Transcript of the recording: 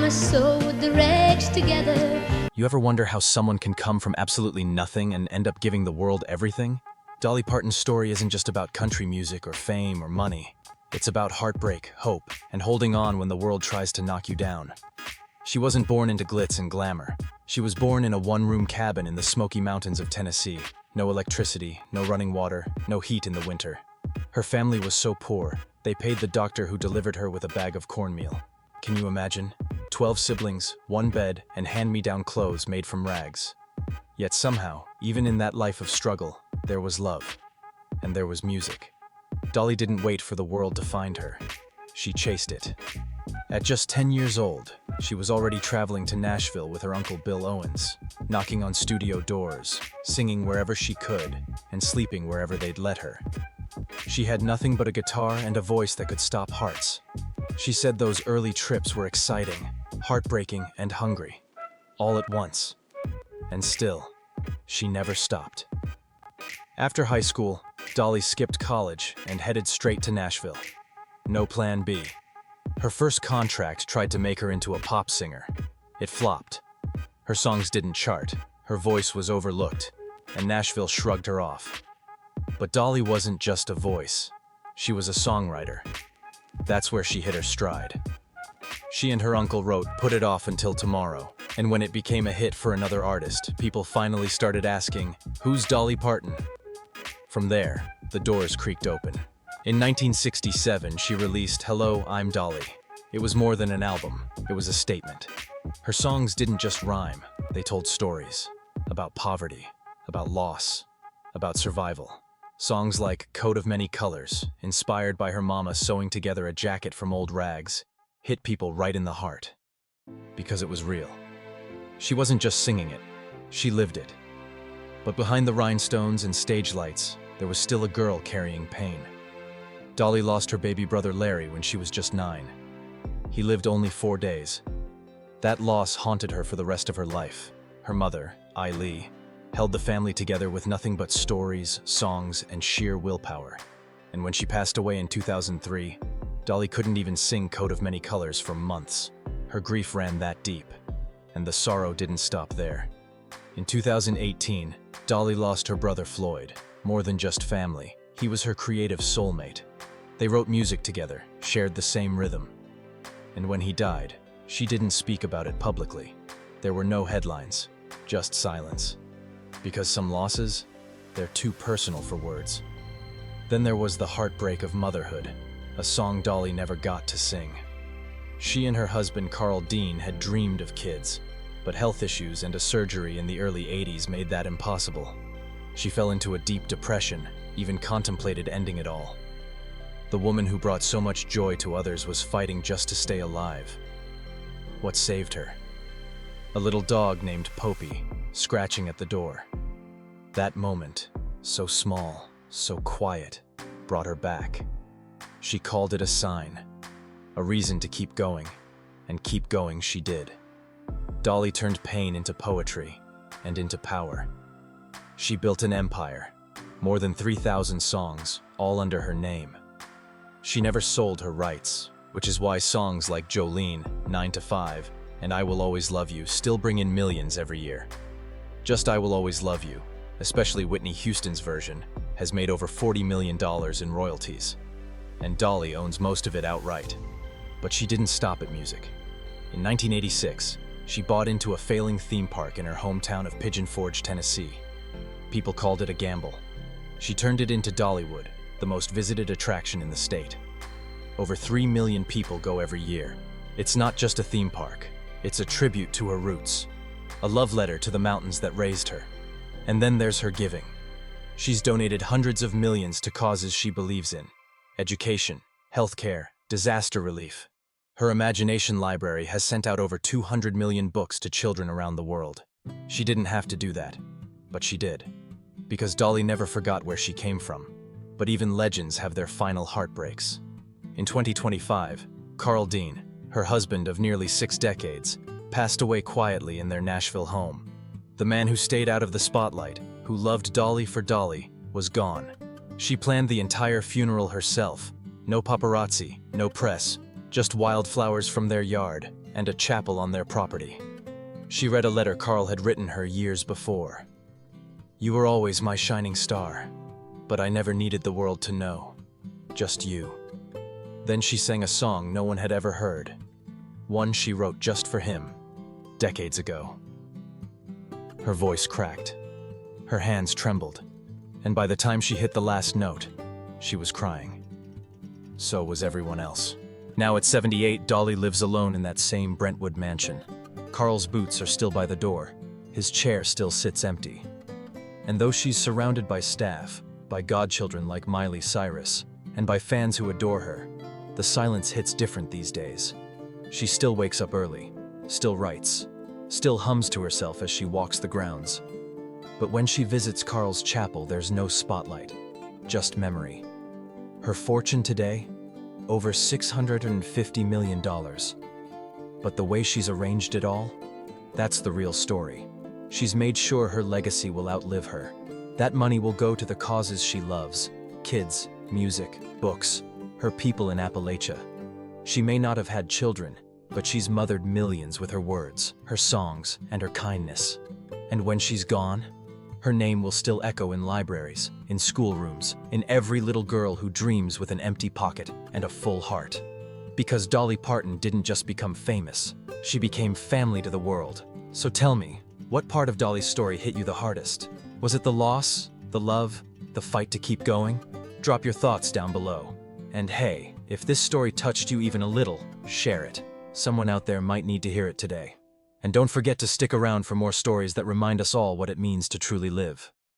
my soul with the rags together. You ever wonder how someone can come from absolutely nothing and end up giving the world everything? Dolly Parton's story isn't just about country music or fame or money. It's about heartbreak, hope, and holding on when the world tries to knock you down. She wasn't born into glitz and glamour. She was born in a one-room cabin in the Smoky Mountains of Tennessee. No electricity, no running water, no heat in the winter. Her family was so poor, they paid the doctor who delivered her with a bag of cornmeal. Can you imagine? 12 siblings, one bed, and hand-me-down clothes made from rags. Yet somehow, even in that life of struggle, there was love. And there was music. Dolly didn't wait for the world to find her. She chased it. At just 10 years old, she was already traveling to Nashville with her uncle Bill Owens, knocking on studio doors, singing wherever she could, and sleeping wherever they'd let her. She had nothing but a guitar and a voice that could stop hearts. She said those early trips were exciting, heartbreaking, and hungry, all at once. And still, she never stopped. After high school, Dolly skipped college and headed straight to Nashville. No plan B. Her first contract tried to make her into a pop singer. It flopped. Her songs didn't chart, her voice was overlooked, and Nashville shrugged her off. But Dolly wasn't just a voice. She was a songwriter. That's where she hit her stride. She and her uncle wrote "Put It Off Until Tomorrow," and when it became a hit for another artist, people finally started asking, "Who's Dolly Parton?" From there, the doors creaked open. In 1967, she released "Hello, I'm Dolly." It was more than an album, it was a statement. Her songs didn't just rhyme, they told stories. About poverty, about loss, about survival. Songs like "Coat of Many Colors," inspired by her mama sewing together a jacket from old rags, hit people right in the heart. Because it was real. She wasn't just singing it, she lived it. But behind the rhinestones and stage lights, there was still a girl carrying pain. Dolly lost her baby brother Larry when she was just 9. He lived only 4 days. That loss haunted her for the rest of her life. Her mother, Lee, held the family together with nothing but stories, songs, and sheer willpower. And when she passed away in 2003, Dolly couldn't even sing "Coat of Many Colors" for months. Her grief ran that deep, and the sorrow didn't stop there. In 2018, Dolly lost her brother Floyd. More than just family, he was her creative soulmate. They wrote music together, shared the same rhythm. And when he died, she didn't speak about it publicly. There were no headlines, just silence. Because some losses, they're too personal for words. Then there was the heartbreak of motherhood, a song Dolly never got to sing. She and her husband Carl Dean had dreamed of kids, but health issues and a surgery in the early 80s made that impossible. She fell into a deep depression, even contemplated ending it all. The woman who brought so much joy to others was fighting just to stay alive. What saved her? A little dog named Popey, scratching at the door. That moment, so small, so quiet, brought her back. She called it a sign, a reason to keep going, and keep going she did. Dolly turned pain into poetry, and into power. She built an empire, more than 3,000 songs, all under her name. She never sold her rights, which is why songs like Jolene, 9 to 5, and I Will Always Love You still bring in millions every year. Just I Will Always Love You, especially Whitney Houston's version, has made over $40 million in royalties. And Dolly owns most of it outright. But she didn't stop at music. In 1986, she bought into a failing theme park in her hometown of Pigeon Forge, Tennessee. People called it a gamble. She turned it into Dollywood, the most visited attraction in the state. Over 3 million people go every year. It's not just a theme park. It's a tribute to her roots, a love letter to the mountains that raised her. And then there's her giving. She's donated hundreds of millions to causes she believes in: education, healthcare, disaster relief. Her imagination library has sent out over 200 million books to children around the world. She didn't have to do that, but she did. Because Dolly never forgot where she came from. But even legends have their final heartbreaks. In 2025, Carl Dean, her husband of nearly 6 decades, passed away quietly in their Nashville home. The man who stayed out of the spotlight, who loved Dolly for Dolly, was gone. She planned the entire funeral herself. No paparazzi, no press, Just wildflowers from their yard and a chapel on their property. She read a letter Carl had written her years before. "You were always my shining star, but I never needed the world to know. Just you." Then she sang a song no one had ever heard. One she wrote just for him, decades ago. Her voice cracked. Her hands trembled. And by the time she hit the last note, she was crying. So was everyone else. Now at 78, Dolly lives alone in that same Brentwood mansion. Carl's boots are still by the door. His chair still sits empty. And though she's surrounded by staff, by godchildren like Miley Cyrus, and by fans who adore her, the silence hits different these days. She still wakes up early, still writes, still hums to herself as she walks the grounds. But when she visits Carl's chapel, there's no spotlight, just memory. Her fortune today? Over $650 million. But the way she's arranged it all? That's the real story. She's made sure her legacy will outlive her. That money will go to the causes she loves: kids, music, books, her people in Appalachia. She may not have had children, but she's mothered millions with her words, her songs, and her kindness. And when she's gone, her name will still echo in libraries, in schoolrooms, in every little girl who dreams with an empty pocket and a full heart. Because Dolly Parton didn't just become famous, she became family to the world. So tell me, what part of Dolly's story hit you the hardest? Was it the loss, the love, the fight to keep going? Drop your thoughts down below. And hey, if this story touched you even a little, share it. Someone out there might need to hear it today. And don't forget to stick around for more stories that remind us all what it means to truly live.